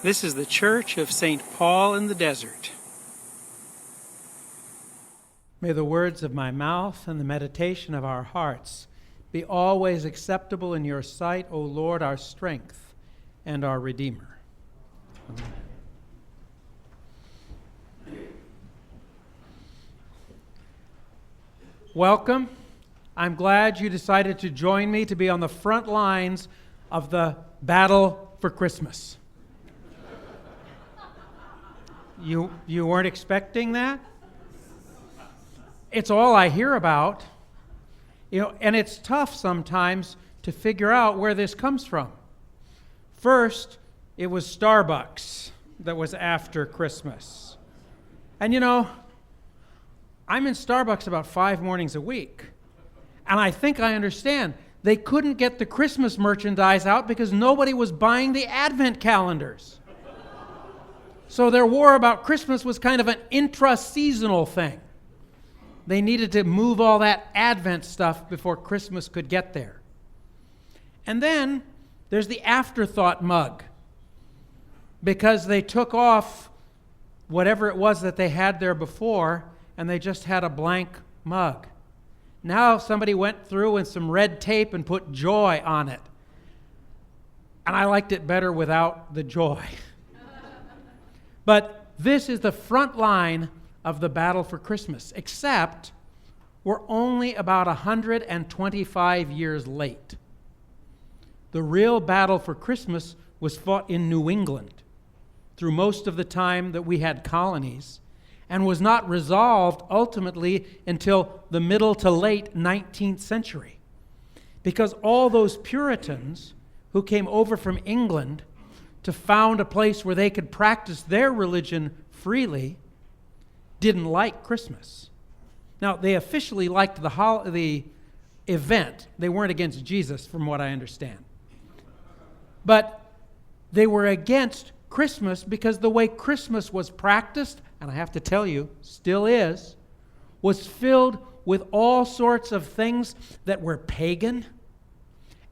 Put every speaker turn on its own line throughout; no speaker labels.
This is the Church of St. Paul in the Desert. May the words of my mouth and the meditation of our hearts be always acceptable in your sight, O Lord, our strength and our Redeemer. Amen. Welcome. I'm glad you decided to join me to be on the front lines of the battle for Christmas. You weren't expecting that? It's all I hear about. And it's tough sometimes to figure out where this comes from. First, it was Starbucks that was after Christmas. And I'm in Starbucks about 5 mornings a week. And I think I understand. They couldn't get the Christmas merchandise out because nobody was buying the Advent calendars. So their war about Christmas was kind of an intra-seasonal thing. They needed to move all that Advent stuff before Christmas could get there. And then there's the afterthought mug, because they took off whatever it was that they had there before, and they just had a blank mug. Now somebody went through with some red tape and put joy on it. And I liked it better without the joy. But this is the front line of the battle for Christmas, except we're only about 125 years late. The real battle for Christmas was fought in New England through most of the time that we had colonies, and was not resolved ultimately until the middle to late 19th century. Because all those Puritans who came over from England to found a place where they could practice their religion freely didn't like Christmas. Now, they officially liked the event. They weren't against Jesus, from what I understand. But they were against Christmas because the way Christmas was practiced, and I have to tell you, still is, was filled with all sorts of things that were pagan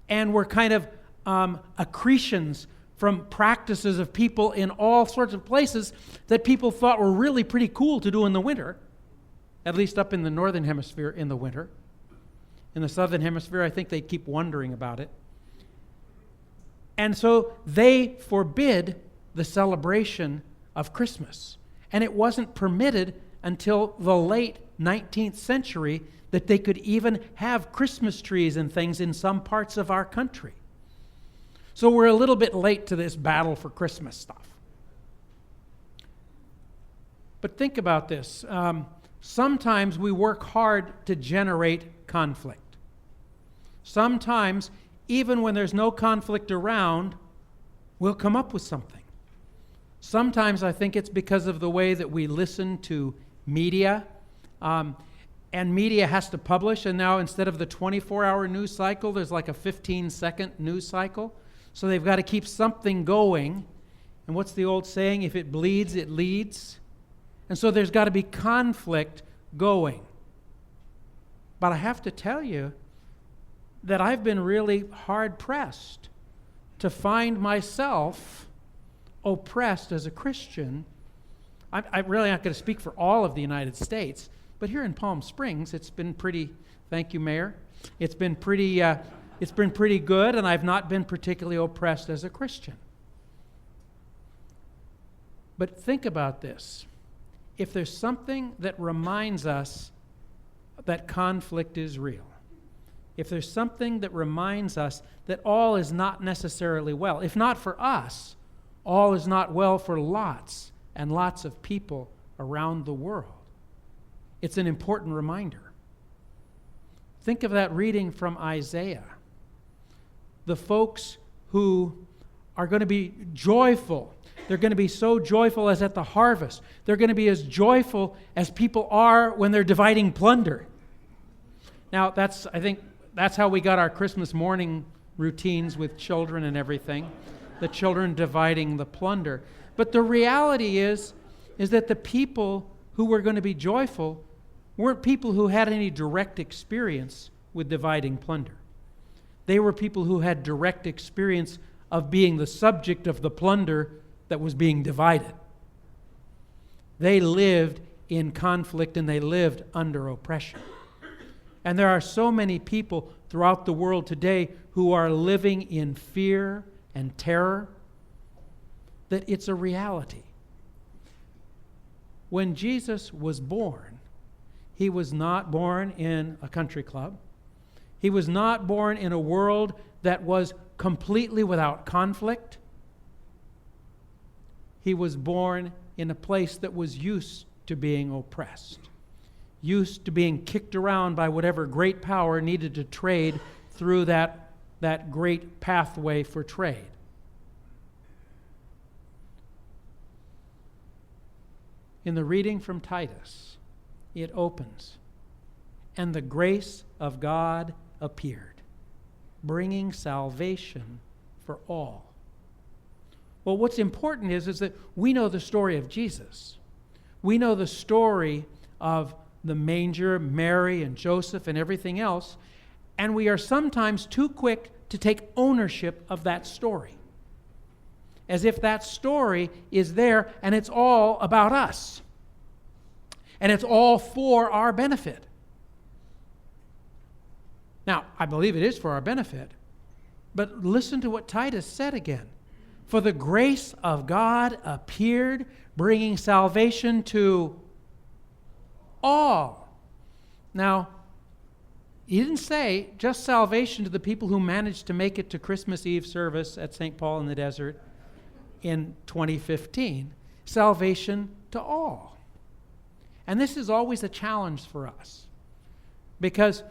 and were kind of accretions from practices of people in all sorts of places that people thought were really pretty cool to do in the winter, at least up in the northern hemisphere in the winter. In the southern hemisphere, I think they keep wondering about it. And so they forbid the celebration of Christmas. And it wasn't permitted until the late 19th century that they could even have Christmas trees and things in some parts of our country. So we're a little bit late to this battle for Christmas stuff. But think about this. Sometimes we work hard to generate conflict. Sometimes, even when there's no conflict around, we'll come up with something. Sometimes I think it's because of the way that we listen to media. And media has to publish, and now instead of the 24-hour news cycle, there's like a 15-second news cycle. So they've got to keep something going. And what's the old saying? If it bleeds, it leads. And so there's got to be conflict going. But I have to tell you that I've been really hard-pressed to find myself oppressed as a Christian. I'm really not going to speak for all of the United States, but here in Palm Springs, it's been pretty, thank you, Mayor, it's been pretty good, and I've not been particularly oppressed as a Christian. But think about this. If there's something that reminds us that conflict is real, if there's something that reminds us that all is not necessarily well, if not for us, all is not well for lots and lots of people around the world, it's an important reminder. Think of that reading from Isaiah. The folks who are going to be joyful. They're going to be so joyful as at the harvest. They're going to be as joyful as people are when they're dividing plunder. Now, I think that's how we got our Christmas morning routines with children and everything. The children dividing the plunder. But the reality is that the people who were going to be joyful weren't people who had any direct experience with dividing plunder. They were people who had direct experience of being the subject of the plunder that was being divided. They lived in conflict and they lived under oppression. And there are so many people throughout the world today who are living in fear and terror that it's a reality. When Jesus was born, he was not born in a country club. He was not born in a world that was completely without conflict. He was born in a place that was used to being oppressed, used to being kicked around by whatever great power needed to trade through that great pathway for trade. In the reading from Titus, it opens, "And the grace of God appeared, bringing salvation for all." Well, what's important is that we know the story of Jesus. We know the story of the manger, Mary and Joseph and everything else, and we are sometimes too quick to take ownership of that story, as if that story is there and it's all about us, and it's all for our benefit. Now, I believe it is for our benefit, but listen to what Titus said again. "For the grace of God appeared, bringing salvation to all." Now, he didn't say just salvation to the people who managed to make it to Christmas Eve service at St. Paul in the desert in 2015. Salvation to all. And this is always a challenge for us, because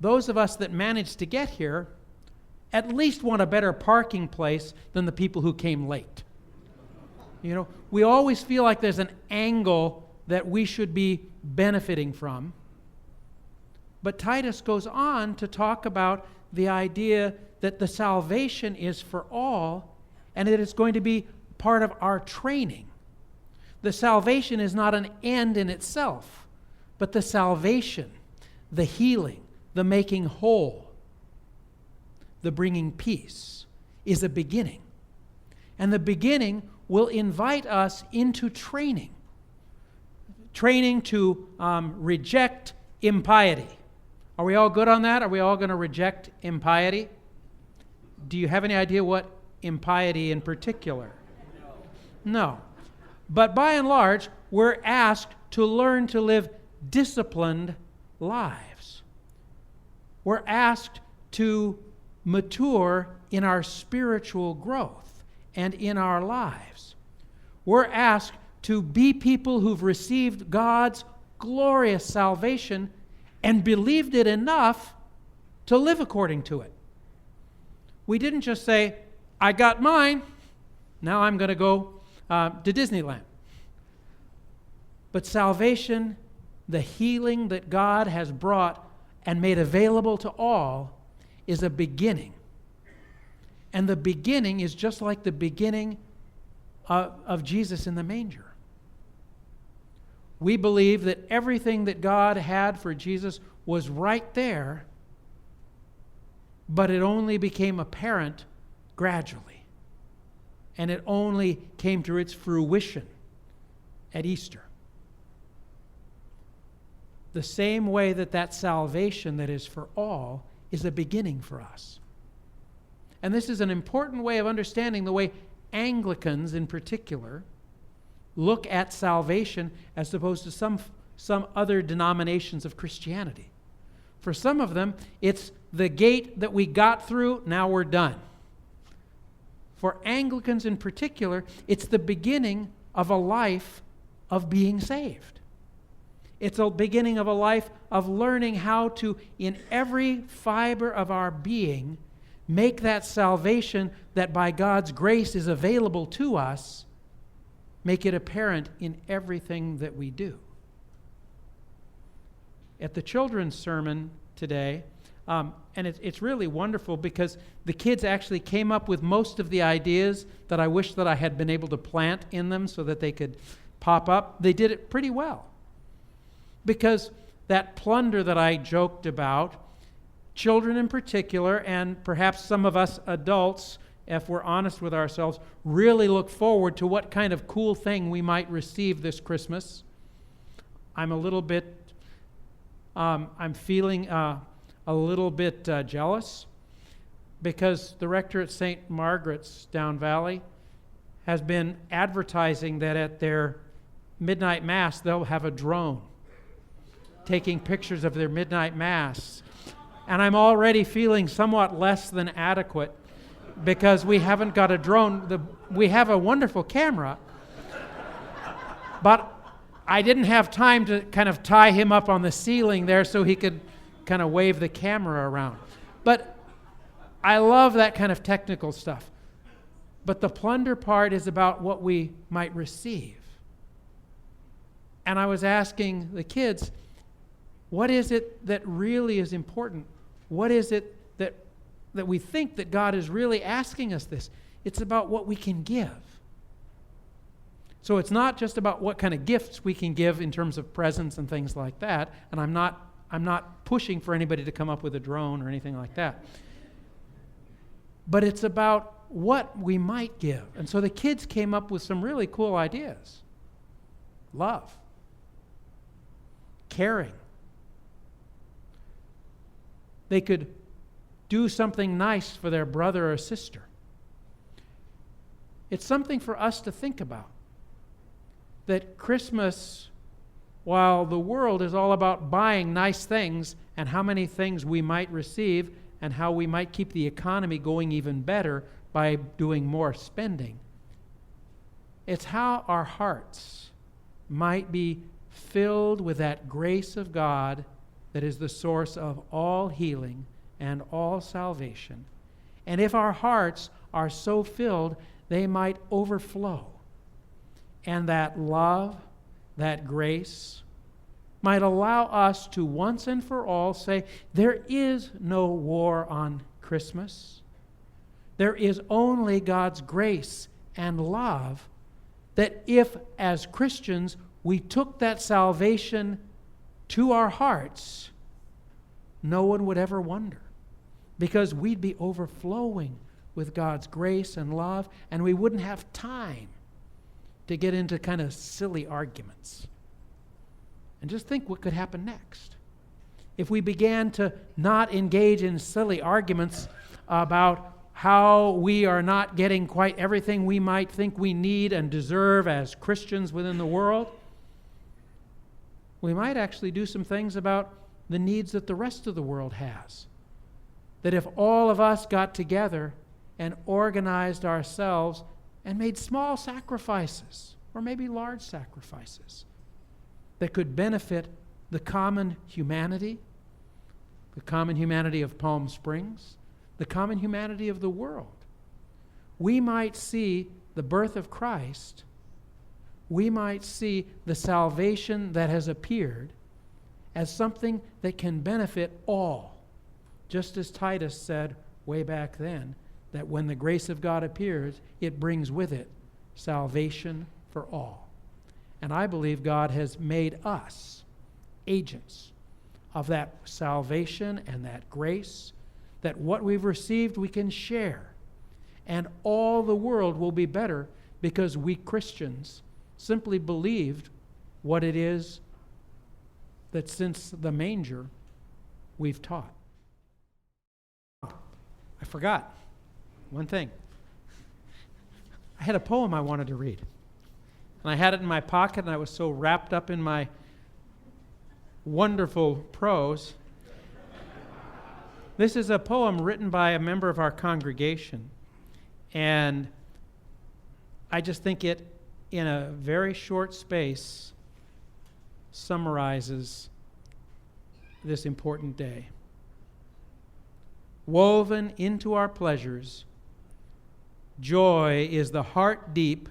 those of us that managed to get here at least want a better parking place than the people who came late. You know, we always feel like there's an angle that we should be benefiting from. But Titus goes on to talk about the idea that the salvation is for all, and that it's going to be part of our training. The salvation is not an end in itself, but the salvation, the healing, the making whole, the bringing peace is a beginning. And the beginning will invite us into training. Training to reject impiety. Are we all good on that? Are we all going to reject impiety? Do you have any idea what impiety in particular? No. But by and large, we're asked to learn to live disciplined lives. We're asked to mature in our spiritual growth and in our lives. We're asked to be people who've received God's glorious salvation and believed it enough to live according to it. We didn't just say, "I got mine, now I'm going to go to Disneyland." But salvation, the healing that God has brought and made available to all, is a beginning. And the beginning is just like the beginning of Jesus in the manger. We believe that everything that God had for Jesus was right there, but it only became apparent gradually. And it only came to its fruition at Easter. The same way that salvation that is for all is a beginning for us. And this is an important way of understanding the way Anglicans in particular look at salvation as opposed to some other denominations of Christianity. For some of them, it's the gate that we got through, now we're done. For Anglicans in particular, it's the beginning of a life of being saved. It's a beginning of a life of learning how to, in every fiber of our being, make that salvation that by God's grace is available to us, make it apparent in everything that we do. At the children's sermon today, and it's really wonderful because the kids actually came up with most of the ideas that I wish that I had been able to plant in them so that they could pop up. They did it pretty well. Because that plunder that I joked about, children in particular, and perhaps some of us adults if we're honest with ourselves, really look forward to what kind of cool thing we might receive this Christmas. I'm feeling a little bit jealous because the rector at St. Margaret's Down Valley has been advertising that at their midnight mass they'll have a drone taking pictures of their midnight mass. And I'm already feeling somewhat less than adequate because we haven't got a drone. We have a wonderful camera, but I didn't have time to kind of tie him up on the ceiling there so he could kind of wave the camera around. But I love that kind of technical stuff. But the plunder part is about what we might receive. And I was asking the kids, what is it that really is important? What is it that we think that God is really asking us this? It's about what we can give. So it's not just about what kind of gifts we can give in terms of presents and things like that. And I'm not pushing for anybody to come up with a drone or anything like that. But it's about what we might give. And so the kids came up with some really cool ideas. Love. Caring. They could do something nice for their brother or sister. It's something for us to think about. That Christmas, while the world is all about buying nice things and how many things we might receive and how we might keep the economy going even better by doing more spending, it's how our hearts might be filled with that grace of God that is the source of all healing and all salvation. And if our hearts are so filled, they might overflow. And that love, that grace, might allow us to once and for all say, there is no war on Christmas. There is only God's grace and love, that if, as Christians, we took that salvation to our hearts, no one would ever wonder, because we'd be overflowing with God's grace and love, and we wouldn't have time to get into kind of silly arguments. And just think what could happen next. If we began to not engage in silly arguments about how we are not getting quite everything we might think we need and deserve as Christians within the world, we might actually do some things about the needs that the rest of the world has. That if all of us got together and organized ourselves and made small sacrifices, or maybe large sacrifices, that could benefit the common humanity of Palm Springs, the common humanity of the world, we might see the birth of Christ, we might see the salvation that has appeared as something that can benefit all. Just as Titus said way back then, that when the grace of God appears, it brings with it salvation for all. And I believe God has made us agents of that salvation and that grace, that what we've received we can share. And all the world will be better because we Christians simply believed what it is that since the manger we've taught. I forgot one thing. I had a poem I wanted to read. And I had it in my pocket, and I was so wrapped up in my wonderful prose. This is a poem written by a member of our congregation. And I just think it, in a very short space, summarizes this important day. Woven into our pleasures, joy is the heart-deep,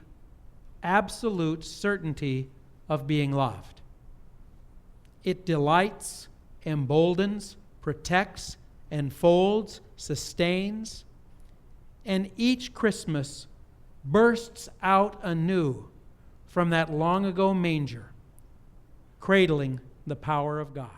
absolute certainty of being loved. It delights, emboldens, protects, enfolds, sustains, and each Christmas bursts out anew from that long ago manger, cradling the power of God.